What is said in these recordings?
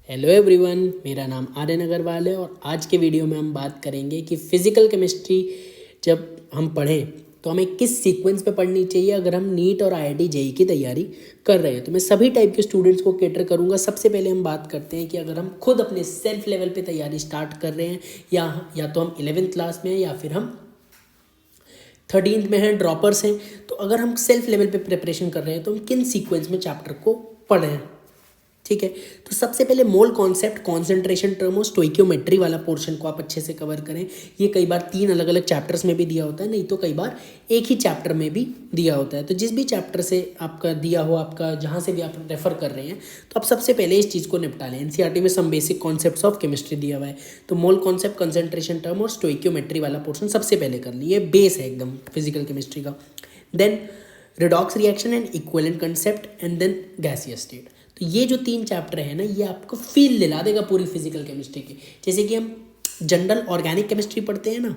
Hello everyone, मेरा नाम आर्यन अग्रवाल है और आज के वीडियो में हम बात करेंगे कि फिज़िकल केमिस्ट्री जब हम पढ़ें तो हमें किस सीक्वेंस पे पढ़नी चाहिए अगर हम नीट और आईआईटी जेईई की तैयारी कर रहे हैं। तो मैं सभी टाइप के स्टूडेंट्स को कैटर करूंगा। सबसे पहले हम बात करते हैं कि अगर हम खुद अपने सेल्फ लेवल पे तैयारी स्टार्ट कर रहे हैं या तो हम 11th क्लास में हैं या फिर हम 13th में हैं, ड्रॉपर्स हैं, तो अगर हम सेल्फ लेवल पे प्रिपरेशन कर रहे हैं तो हम किन सीक्वेंस में चैप्टर को पढ़ रहे हैं। ठीक है, तो सबसे पहले मोल कॉन्सेप्ट, कॉन्सेंट्रेशन टर्म और स्टोइकियोमेट्री वाला पोर्शन को आप अच्छे से कवर करें। ये कई बार 3 अलग अलग चैप्टर्स में भी दिया होता है, नहीं तो कई बार एक ही चैप्टर में भी दिया होता है। तो जिस भी चैप्टर से आपका दिया हो, आपका जहाँ से भी आप रेफर कर रहे हैं, तो आप सबसे पहले इस चीज़ को निपटा लें। एनसीईआरटी में some basic concepts of chemistry दिया हुआ है, तो मोल कॉन्सेप्ट, कंसेंट्रेशन टर्म और स्टोइकियोमेट्री वाला पोर्शन सबसे पहले कर लीजिए। बेस है एकदम फिजिकल केमिस्ट्री का। Then redox reaction and equivalent concept and then gaseous state. तो ये जो 3 चैप्टर है ना, ये आपको फील दिला देगा पूरी फिजिकल केमिस्ट्री की। जैसे कि हम जनरल ऑर्गेनिक केमिस्ट्री पढ़ते हैं ना,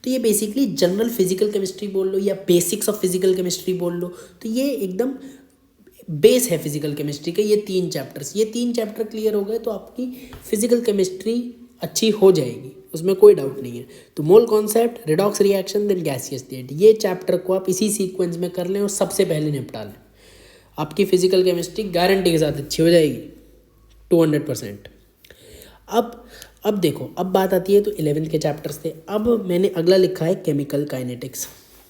तो ये बेसिकली जनरल फिजिकल केमिस्ट्री बोल लो या बेसिक्स ऑफ फिजिकल केमिस्ट्री बोल लो, तो ये एकदम बेस है फिजिकल केमिस्ट्री के। ये 3 चैप्टर्स, ये 3 चैप्टर क्लियर हो गए तो आपकी फिजिकल केमिस्ट्री अच्छी हो जाएगी, उसमें कोई डाउट नहीं है। तो mole concept, redox reaction, then gaseous state, ये चैप्टर को आप इसी सीक्वेंस में कर लें और सबसे पहले निपटा लें। आपकी फिजिकल केमिस्ट्री गारंटी के साथ अच्छी हो जाएगी 200%। अब देखो, अब बात आती है, तो 11th के चैप्टर्स थे। अब मैंने अगला लिखा है केमिकल काइनेटिक्स।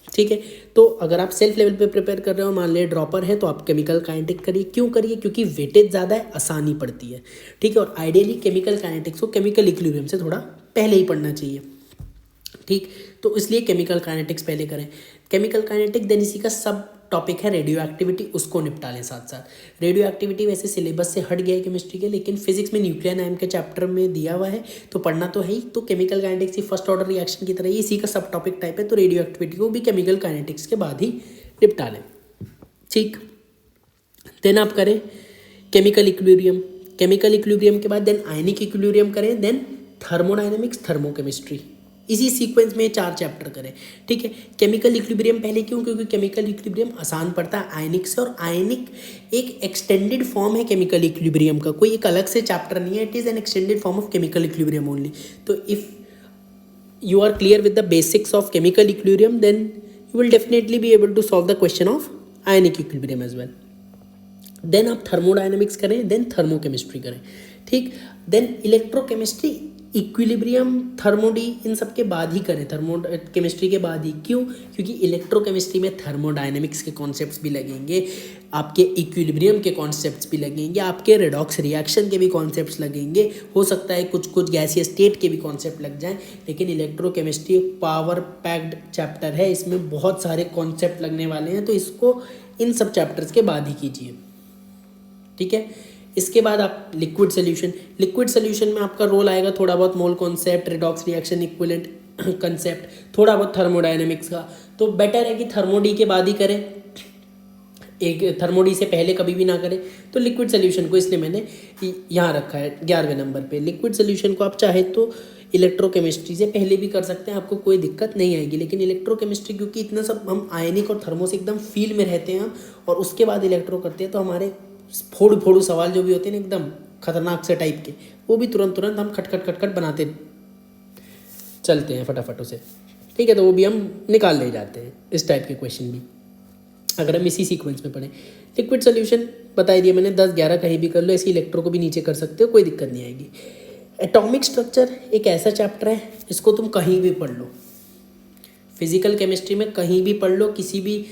ठीक है, तो अगर आप सेल्फ लेवल पे प्रिपेयर कर रहे हो, मान लिया ड्रॉपर है, तो आप केमिकल काइनेटिक्स करिए। क्यों करिए? क्योंकि वेटेज ज़्यादा है, आसानी पड़ती है। ठीक है, और आइडियली केमिकल काइनेटिक्स को केमिकल इक्विलिब्रियम से थोड़ा पहले ही पढ़ना चाहिए। ठीक, तो इसलिए केमिकल काइनेटिक्स पहले करें। केमिकल काइनेटिक्स, देन इसी का सब टॉपिक है रेडियो एक्टिविटी, उसको निपटा लें साथ साथ। रेडियो एक्टिविटी वैसे सिलेबस से हट गया है केमिस्ट्री के, लेकिन फिजिक्स में न्यूक्लियर आयन के चैप्टर में दिया हुआ है, तो पढ़ना तो है ही। तो केमिकल काइनेटिक्स ही फर्स्ट ऑर्डर रिएक्शन की तरह ही इसी का सब टॉपिक टाइप है, तो रेडियो एक्टिविटी को भी केमिकल काइनेटिक्स के बाद ही निपटा लें। ठीक, देन आप करें केमिकल इक्विलिब्रियम। केमिकल इक्विलिब्रियम के बाद देन आयनिक इक्विलिब्रियम करें, देन थर्मोडायनेमिक्स, थर्मोकेमिस्ट्री। इसी सीक्वेंस में 4 चैप्टर करें। ठीक है, केमिकल इक्विलिब्रियम पहले क्यों? क्योंकि केमिकल इक्विलिब्रियम आसान पड़ता है आयनिक से, और आयनिक एक एक्सटेंडेड फॉर्म है केमिकल इक्विलिब्रियम का, कोई एक अलग से चैप्टर नहीं है। It is an extended form of chemical equilibrium only. तो if you are clear with the basics of chemical equilibrium, then you will definitely be able to solve the question of ionic equilibrium as well. Then आप thermodynamics करें, then thermochemistry करें। ठीक, then electrochemistry, equilibrium, थर्मोडी, इन सब के बाद ही करें, थर्मो केमिस्ट्री के बाद ही। क्यों? क्योंकि इलेक्ट्रोकेमिस्ट्री में थर्मोडायनेमिक्स के कॉन्सेप्ट्स भी लगेंगे, आपके इक्विलिब्रियम के कॉन्सेप्ट्स भी लगेंगे, आपके रेडॉक्स रिएक्शन के भी कॉन्सेप्ट्स लगेंगे, हो सकता है कुछ कुछ गैसियस स्टेट के भी कॉन्सेप्ट लग जाएं। लेकिन इलेक्ट्रोकेमिस्ट्री एक पावर पैक्ड चैप्टर है, इसमें बहुत सारे कॉन्सेप्ट लगने वाले हैं, तो इसको इन सब चैप्टर्स के बाद ही कीजिए। ठीक है, इसके बाद आप लिक्विड सोल्यूशन। लिक्विड सोल्यूशन में आपका रोल आएगा थोड़ा बहुत मोल concept, redox reaction, equivalent concept, थोड़ा बहुत थर्मोडायनेमिक्स का। तो बेटर है कि थर्मोडी के बाद ही करें, एक थर्मोडी से पहले कभी भी ना करें। तो लिक्विड सोल्यूशन को इसलिए मैंने यहाँ रखा है 11वें नंबर पे। लिक्विड सोल्यूशन को आप चाहे तो इलेक्ट्रोकेमिस्ट्री से पहले भी कर सकते हैं, आपको कोई दिक्कत नहीं आएगी। लेकिन इलेक्ट्रोकेमिस्ट्री क्योंकि इतना सब हम आयनिक और थर्मो से एकदम फील में रहते हैं हम, और उसके बाद इलेक्ट्रो करते हैं, तो हमारे फोड़ू सवाल जो भी होते हैं ना एकदम खतरनाक से टाइप के, वो भी तुरंत हम खटखट बनाते चलते हैं फटाफट उसे। ठीक है, तो वो भी हम निकाल ले जाते हैं, इस टाइप के क्वेश्चन भी, अगर हम इसी सीक्वेंस में पढ़ें। लिक्विड सोल्यूशन बता दिया मैंने, 10-11 कहीं भी कर लो, ऐसे इलेक्ट्रो को भी नीचे कर सकते हो, कोई दिक्कत नहीं आएगी। एटॉमिक स्ट्रक्चर एक ऐसा चैप्टर है, इसको तुम कहीं भी पढ़ लो, फिजिकल केमिस्ट्री में कहीं भी पढ़ लो, किसी भी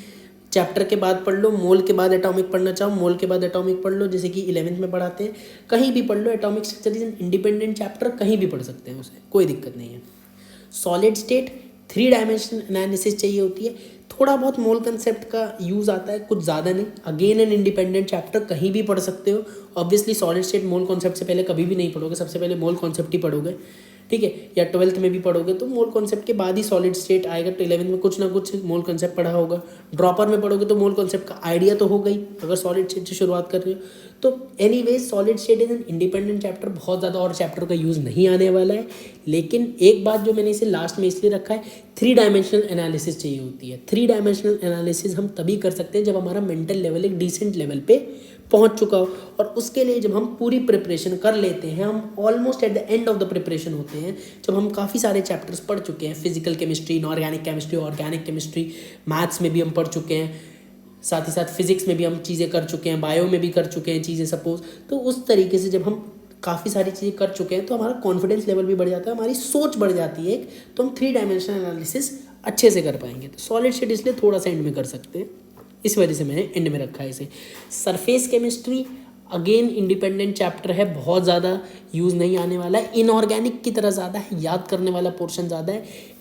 चैप्टर के बाद पढ़ लो। मोल के बाद एटॉमिक पढ़ना चाहो, मोल के बाद एटॉमिक पढ़ लो, जैसे कि 11th में पढ़ाते हैं, कहीं भी पढ़ लो। Atomic structure is an independent chapter, कहीं भी पढ़ सकते हैं उसे, कोई दिक्कत नहीं है। सॉलिड स्टेट 3 डायमेंशन एनालिसिस चाहिए होती है, थोड़ा बहुत मोल कंसेप्ट का यूज़ आता है, कुछ ज़्यादा नहीं। अगेन एन इंडिपेंडेंट चैप्टर, कहीं भी पढ़ सकते हो। Obviously solid state mole concept से पहले कभी भी नहीं पढ़ोगे, सबसे पहले मोल कॉन्सेप्ट ही पढ़ोगे। ठीक है, या 12th में भी पढ़ोगे तो मोल कॉन्सेप्ट के बाद ही सॉलिड स्टेट आएगा। तो 11th में कुछ ना कुछ मोल कॉन्सेप्ट पढ़ा होगा। ड्रॉपर में पढ़ोगे तो मोल कॉन्सेप्ट का आइडिया तो हो गई, अगर सॉलिड स्टेट से शुरुआत कर रहे हो तो। Anyways solid state is an independent chapter, बहुत ज़्यादा और चैप्टर का यूज़ नहीं आने वाला है। लेकिन एक बात जो मैंने इसे लास्ट में इसलिए रखा है, 3 डायमेंशनल एनालिसिस चाहिए होती है। 3 डायमेंशनल एनालिसिस हम तभी कर सकते हैं जब हमारा मेंटल लेवल एक डिसेंट लेवल पे पहुंच चुका हो। और उसके लिए जब हम पूरी प्रिपरेशन कर लेते हैं, हम almost at the end of the preparation होते हैं, जब हम काफ़ी सारे चैप्टर्स पढ़ चुके हैं, physical chemistry, inorganic chemistry, organic chemistry, maths में भी हम पढ़ चुके हैं, साथ ही साथ फिजिक्स में भी हम चीज़ें कर चुके हैं, बायो में भी कर चुके हैं चीज़ें सपोज। तो उस तरीके से जब हम काफ़ी सारी चीज़ें कर चुके हैं तो हमारा कॉन्फिडेंस लेवल भी बढ़ जाता है, हमारी सोच बढ़ जाती है एक, तो हम 3 डायमेंशनल एनालिसिस अच्छे से कर पाएंगे। तो सॉलिड स्टेट इसलिए थोड़ा सा एंड में कर सकते हैं, इस वजह से मैंने एंड में रखा है इसे। Surface chemistry again independent chapter है, बहुत ज़्यादा यूज़ नहीं आने वाला है, इनऑर्गेनिक की तरह ज़्यादा है, याद करने वाला पोर्शन ज़्यादा है।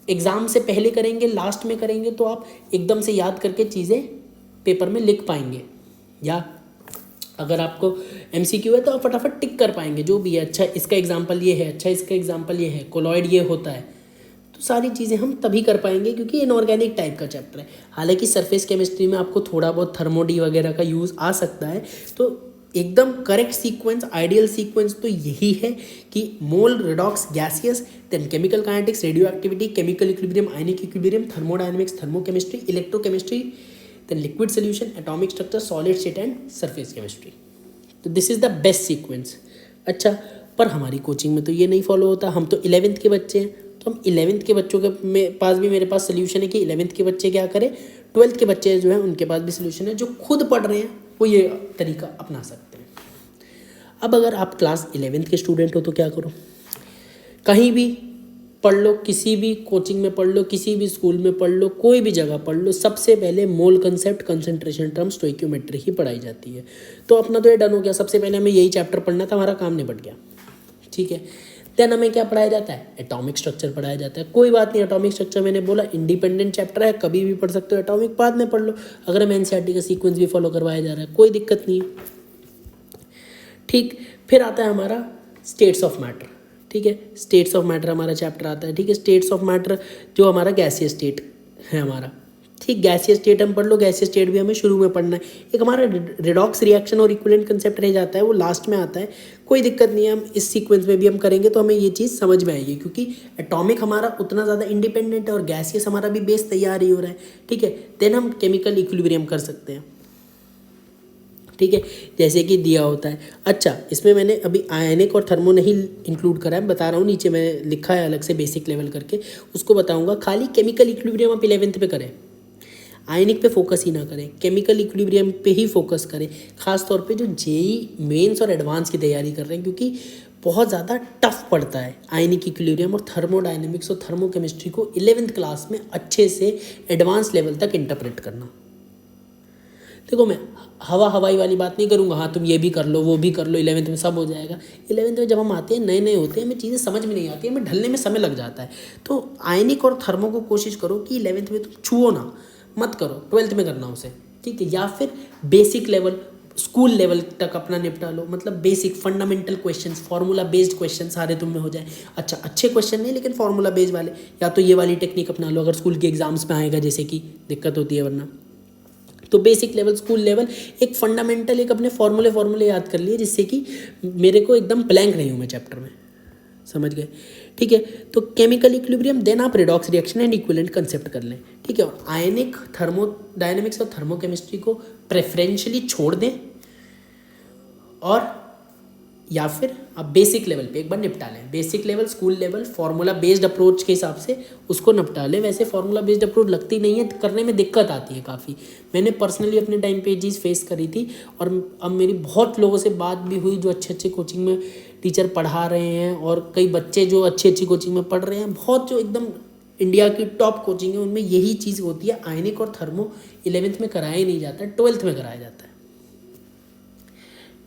एग्ज़ाम से पहले करेंगे, लास्ट में करेंगे तो आप एकदम से याद करके चीज़ें पेपर में लिख पाएंगे, या अगर आपको MCQ है तो आप फटाफट टिक कर पाएंगे जो भी है। अच्छा इसका एग्जाम्पल ये है, अच्छा इसका एग्जाम्पल ये है, कोलॉइड ये होता है, तो सारी चीज़ें हम तभी कर पाएंगे क्योंकि इनऑर्गेनिक टाइप का चैप्टर है। हालांकि सरफेस केमिस्ट्री में आपको थोड़ा बहुत थर्मोडी वगैरह का यूज़ आ सकता है। तो एकदम करेक्ट सीक्वेंस, आइडियल सीक्वेंस तो यही है कि mole, redox, gaseous, then chemical kinetics, radioactivity, chemical equilibrium, ionic equilibrium, thermodynamics, thermochemistry, electrochemistry, then liquid solution, atomic structure, solid state and surface chemistry. तो this is the best sequence. अच्छा, पर हमारी coaching में तो ये नहीं follow होता। हम तो 11th के बच्चे हैं, तो हम 11th के बच्चों के पास भी मेरे पास सोल्यूशन है कि 11th के बच्चे क्या करें, 12th के बच्चे जो हैं उनके पास भी सोल्यूशन है। जो खुद पढ़ रहे हैं वो ये तरीका अपना सकते हैं। अब अगर आप क्लास 11th के स्टूडेंट हो तो क्या करो, कहीं भी पढ़ लो, किसी भी कोचिंग में पढ़ लो, किसी भी स्कूल में पढ़ लो, कोई भी जगह पढ़ लो, सबसे पहले mole concept, concentration term, stoichiometry ही पढ़ाई जाती है। तो अपना तो ये डन हो गया, सबसे पहले हमें यही चैप्टर पढ़ना था, हमारा काम निपट गया, ठीक है। देन हमें क्या पढ़ाया जाता है, एटॉमिक स्ट्रक्चर पढ़ाया जाता है। कोई बात नहीं, एटॉमिक स्ट्रक्चर मैंने बोला इंडिपेंडेंट चैप्टर है, कभी भी पढ़ सकते हो, एटॉमिक बाद में पढ़ लो। अगर हमें NCERT का सीक्वेंस भी फॉलो करवाया जा रहा है कोई दिक्कत नहीं है, ठीक। फिर आता है हमारा स्टेट्स ऑफ मैटर, ठीक है, स्टेट्स ऑफ मैटर हमारा चैप्टर आता है, ठीक है। स्टेट्स ऑफ मैटर जो हमारा गैसियस स्टेट है हमारा, ठीक, गैसियस स्टेट हम पढ़ लो, गैसियस स्टेट भी हमें शुरू में पढ़ना है। एक हमारा रेडॉक्स रिएक्शन और इक्विवेलेंट कंसेप्ट रह जाता है, वो लास्ट में आता है, कोई दिक्कत नहीं है, हम इस सीक्वेंस में भी हम करेंगे तो हमें ये चीज़ समझ में आएगी, क्योंकि एटॉमिक हमारा उतना ज़्यादा इंडिपेंडेंट है और गैसियस हमारा भी बेस तैयार ही हो रहा है, ठीक है। देन हम केमिकल इक्विलिब्रियम कर सकते हैं, ठीक है, जैसे कि दिया होता है। अच्छा, इसमें मैंने अभी आयनिक और थर्मो नहीं इंक्लूड करा है, बता रहा हूँ, नीचे मैंने लिखा है अलग से बेसिक लेवल करके, उसको बताऊँगा। खाली केमिकल इक्विलिब्रियम आप 11th पे करें, आयनिक पे फोकस ही ना करें, केमिकल इक्विलिब्रियम पे ही फोकस करें, खास तौर पे जो JEE मेंस और एडवांस की तैयारी कर रहे हैं, क्योंकि बहुत ज़्यादा टफ पड़ता है आयनिक इक्विलिब्रियम और थर्मोडायनेमिक्स और थर्मोकेमिस्ट्री को 11th क्लास में अच्छे से एडवांस लेवल तक इंटरप्रेट करना। देखो, मैं हवाई वाली बात नहीं करूँगा, हाँ तुम ये भी कर लो, वो भी कर लो, 11th में सब हो जाएगा। 11th में जब हम आते हैं, नए नए होते हैं, हमें चीज़ें समझ में नहीं आती है, हमें ढलने में समय लग जाता है। तो आयनिक और थर्मो को कोशिश करो कि 11th में तुम छुओ ना, मत करो, 12th में करना उसे, ठीक है। या फिर बेसिक लेवल, स्कूल लेवल तक अपना निपटा लो, मतलब basic fundamental questions, formula based question सारे तुम में हो जाए। अच्छा, अच्छे क्वेश्चन नहीं लेकिन फार्मूला बेस्ड वाले, या तो ये वाली टेक्निक अपना लो अगर स्कूल के एग्जाम्स में आएगा, जैसे कि दिक्कत होती है वरना। तो बेसिक लेवल, स्कूल लेवल, एक फंडामेंटल, एक अपने फार्मूले याद कर लिए, जिससे कि मेरे को एकदम ब्लैंक नहीं हूँ मैं चैप्टर में, समझ गए, ठीक है। तो केमिकल इक्विलिब्रियम, देन आप redox reaction and equivalent concept कर लें, ठीक है। और आयनिक, थर्मोडायनेमिक्स और थर्मोकेमिस्ट्री को प्रेफरेंशियली छोड़ दें, और या फिर आप बेसिक लेवल पे एक बार निपटा लें। Basic level, school level, formula based approach के हिसाब से उसको निपटा लें। वैसे फार्मूला बेस्ड अप्रोच लगती नहीं है, करने में दिक्कत आती है काफ़ी। मैंने पर्सनली अपने टाइम पे चीज़ फेस करी थी, और अब मेरी बहुत लोगों से बात भी हुई जो अच्छे अच्छे कोचिंग में टीचर पढ़ा रहे हैं, और कई बच्चे जो अच्छी अच्छी कोचिंग में पढ़ रहे हैं, बहुत जो एकदम इंडिया की टॉप कोचिंग है उनमें यही चीज़ होती है। आयनिक और थर्मो 11th में कराया ही नहीं जाता है, 12th में कराया जाता है,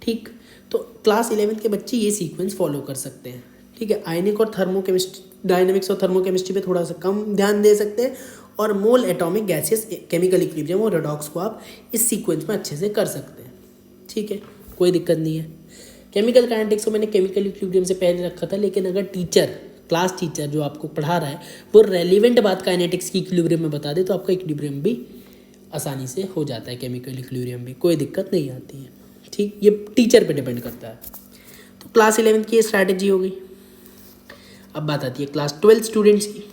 ठीक। तो क्लास 11th के बच्चे ये सीक्वेंस फॉलो कर सकते हैं, ठीक है। आयनिक और थर्मोकेमिस्ट्री, डायनेमिक्स और थर्मोकेमिस्ट्री पे थोड़ा सा कम ध्यान दे सकते हैं, और मोल, एटॉमिक, गैसियस, केमिकल इक्विलिब्रियम और रेडॉक्स को आप इस सीक्वेंस में अच्छे से कर सकते हैं, ठीक है, कोई दिक्कत नहीं है। केमिकल काइनेटिक्स को मैंने केमिकल इक्विलिब्रियम से पहले रखा था, लेकिन अगर टीचर, क्लास टीचर जो आपको पढ़ा रहा है वो रेलिवेंट बात काइनेटिक्स की इक्विलिब्रियम में बता दे, तो आपका इक्विलिब्रियम भी आसानी से हो जाता है, केमिकल इक्विलिब्रियम भी, कोई दिक्कत नहीं आती है, ठीक। ये टीचर पे डिपेंड करता है। तो क्लास 11th की ये स्ट्रैटेजी हो गई। अब बात आती है क्लास 12 स्टूडेंट्स की,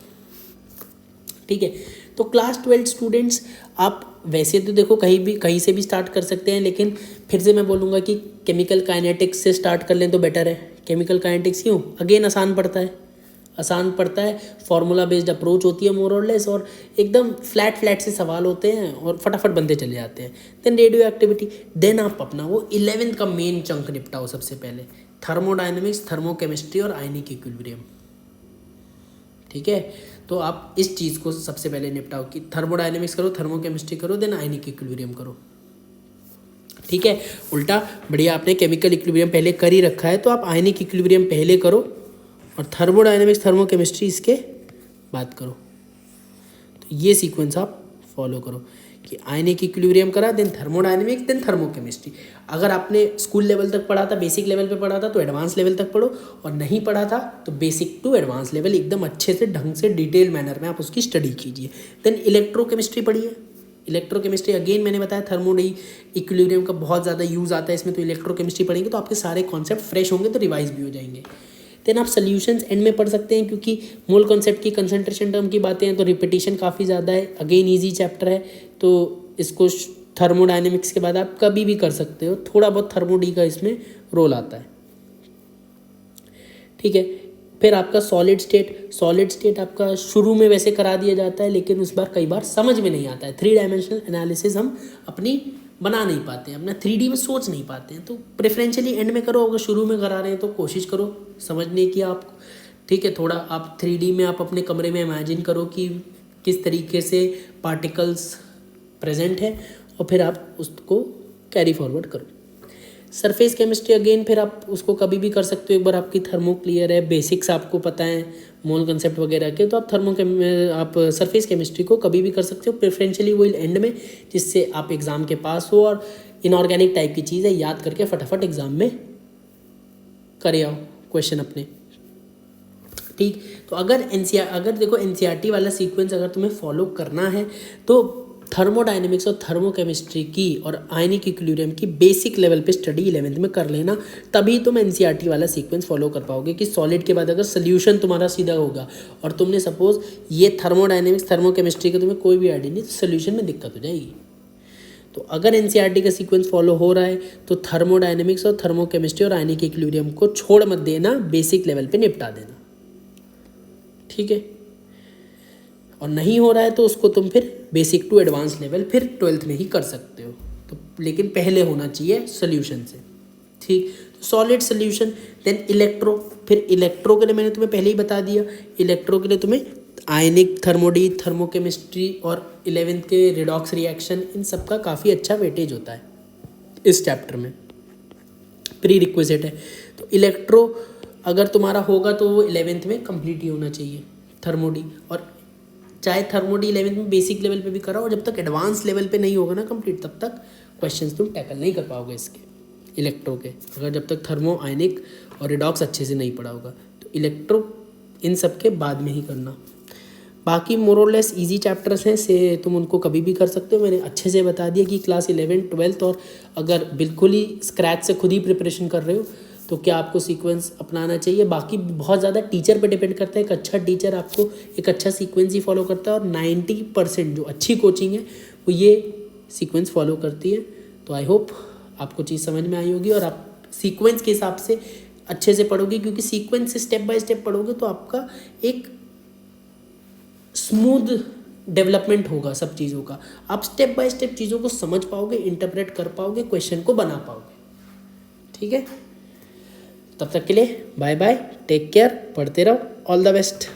ठीक है। तो क्लास 12 स्टूडेंट्स आप वैसे तो देखो कहीं से भी स्टार्ट कर सकते हैं, लेकिन फिर से मैं बोलूँगा कि केमिकल काइनेटिक्स से स्टार्ट कर लें तो बेटर है। केमिकल काइनेटिक्स क्यों? अगेन आसान पड़ता है, फार्मूला बेस्ड अप्रोच होती है मोर और लेस, और एकदम फ्लैट से सवाल होते हैं और फटाफट बनते चले जाते हैं। देन रेडियो एक्टिविटी, देन आप अपना वो 11th का मेन चंक निपटाओ सबसे पहले, थर्मोडायनेमिक्स, थर्मोकेमिस्ट्री और आयनिक इक्विलिब्रियम। ठीक है, तो आप इस चीज़ को सबसे पहले निपटाओ कि थर्मोडायनेमिक्स करो, थर्मोकेमिस्ट्री करो, देन आयनिक इक्विलिब्रियम करो। ठीक है, उल्टा बढ़िया आपने केमिकल इक्विलिब्रियम पहले कर ही रखा है, तो आप आयनिक इक्विलिब्रियम पहले करो और थर्मोडायनेमिक्स थर्मोकेमिस्ट्री इसके बाद करो। तो ये सीक्वेंस आप फॉलो करो कि आयनिक इक्विलिब्रियम करा, देन थर्मोडायनेमिक्स, देन थर्मोकेमिस्ट्री। अगर आपने स्कूल लेवल तक पढ़ा था, बेसिक लेवल पे पढ़ा था, तो एडवांस लेवल तक पढ़ो, और नहीं पढ़ा था तो बेसिक टू एडवांस लेवल एकदम अच्छे से ढंग से डिटेल मैनर में आप उसकी स्टडी कीजिए। देन इलेक्ट्रोकेमिस्ट्री पढ़िए। इलेक्ट्रोकेमिस्ट्री अगेन मैंने बताया थर्मोडी इक्विलिब्रियम का बहुत ज़्यादा यूज़ आता है इसमें, तो इलेक्ट्रोकेमिस्ट्री पढ़ेंगे तो आपके सारे कॉन्सेप्ट फ्रेश होंगे, तो रिवाइज भी हो जाएंगे। देन आप सोल्यूशंस एंड में पढ़ सकते हैं, क्योंकि मोल कॉन्सेप्ट की कंसंट्रेशन टर्म की बातें हैं तो रिपीटिशन काफ़ी ज़्यादा है। अगेन ईजी चैप्टर है, तो इसको थर्मोडायनेमिक्स के बाद आप कभी भी कर सकते हो। थोड़ा बहुत थर्मोडी का इसमें रोल आता है। ठीक है, फिर आपका सॉलिड स्टेट आपका शुरू में वैसे करा दिया जाता है, लेकिन उस बार कई बार समझ में नहीं आता है। 3 डायमेंशनल एनालिसिस हम अपनी बना नहीं पाते हैं, अपना 3D में सोच नहीं पाते हैं, तो प्रेफरेंशियली एंड में करो। अगर शुरू में करा रहे हैं तो कोशिश करो समझने की आप। ठीक है, थोड़ा आप 3D में आप अपने कमरे में इमेजिन करो कि किस तरीके से पार्टिकल्स प्रेजेंट है, और फिर आप उसको कैरी फॉरवर्ड करो। सरफेस केमिस्ट्री अगेन फिर आप उसको कभी भी कर सकते हो, एक बार आपकी थर्मो क्लियर है, बेसिक्स आपको पता है मोल कंसेप्ट वगैरह के, तो आप सरफेस केमिस्ट्री को कभी भी कर सकते हो। प्रेफरेंशियली वो एंड में, जिससे आप एग्ज़ाम के पास हो, और इनऑर्गेनिक टाइप की चीज़ है, याद करके फटाफट एग्ज़ाम में करे आओ क्वेश्चन अपने। ठीक, तो अगर देखो एनसीईआरटी वाला सीक्वेंस अगर तुम्हें फॉलो करना है तो थर्मोडायनेमिक्स और थर्मोकेमिस्ट्री की और आयनिक इक्विलिब्रियम की बेसिक लेवल पे स्टडी 11th में कर लेना, तभी तुम एनसीईआरटी वाला सीक्वेंस फॉलो कर पाओगे। कि सॉलिड के बाद अगर सोल्यूशन तुम्हारा सीधा होगा और तुमने सपोज ये थर्मोडायनेमिक्स थर्मोकेमिस्ट्री का तुम्हें कोई भी आइडिया नहीं, तो सोल्यूशन में दिक्कत हो जाएगी। तो अगर एनसीईआरटी का सीक्वेंस फॉलो हो रहा है तो थर्मोडायनेमिक्स और थर्मोकेमिस्ट्री और आयनिक इक्विलिब्रियम को छोड़ मत देना, बेसिक लेवल पे निपटा देना। ठीक है, और नहीं हो रहा है तो उसको तुम फिर बेसिक टू एडवांस लेवल फिर 12th में ही कर सकते हो, तो लेकिन पहले होना चाहिए सोल्यूशन से। ठीक, तो सॉलिड सोल्यूशन, देन इलेक्ट्रो। फिर इलेक्ट्रो के लिए मैंने तुम्हें पहले ही बता दिया, इलेक्ट्रो के लिए तुम्हें आयनिक, थर्मोडी, थर्मोकेमिस्ट्री और 11th के रिडॉक्स रिएक्शन, इन सब का काफ़ी अच्छा वेटेज होता है इस चैप्टर में, प्री रिक्विजिट है। तो इलेक्ट्रो अगर तुम्हारा होगा तो वो 11th में कंप्लीट ही होना चाहिए, थर्मोडी। और चाहे थर्मोडी 11th में बेसिक लेवल पे भी कराओ, और जब तक एडवांस लेवल पे नहीं होगा ना कंप्लीट, तब तक क्वेश्चंस तुम टैकल नहीं कर पाओगे इसके इलेक्ट्रो के, अगर जब तक थर्मो, आयनिक और रिडॉक्स अच्छे से नहीं पढ़ा होगा। तो इलेक्ट्रो इन सब के बाद में ही करना। बाकी मोर और लेस ईजी चैप्टर्स हैं, से तुम उनको कभी भी कर सकते हो। मैंने अच्छे से बता दिया कि क्लास 11, 12 और अगर बिल्कुल ही स्क्रैच से खुद ही प्रिपरेशन कर रहे हो तो क्या आपको सीक्वेंस अपनाना चाहिए। बाकी बहुत ज़्यादा टीचर पे डिपेंड करता है, एक अच्छा टीचर आपको एक अच्छा सीक्वेंस ही फॉलो करता है, और 90% जो अच्छी कोचिंग है वो ये सीक्वेंस फॉलो करती है। तो आई होप आपको चीज़ समझ में आई होगी और आप सीक्वेंस के हिसाब से अच्छे से पढ़ोगे, क्योंकि सीक्वेंस से स्टेप बाय स्टेप पढ़ोगे तो आपका एक स्मूथ डेवलपमेंट होगा सब चीज़ों का। आप स्टेप बाय स्टेप चीज़ों को समझ पाओगे, इंटरप्रेट कर पाओगे, क्वेश्चन को बना पाओगे। ठीक है, तब तक के लिए बाय बाय, टेक केयर, पढ़ते रहो, ऑल द बेस्ट।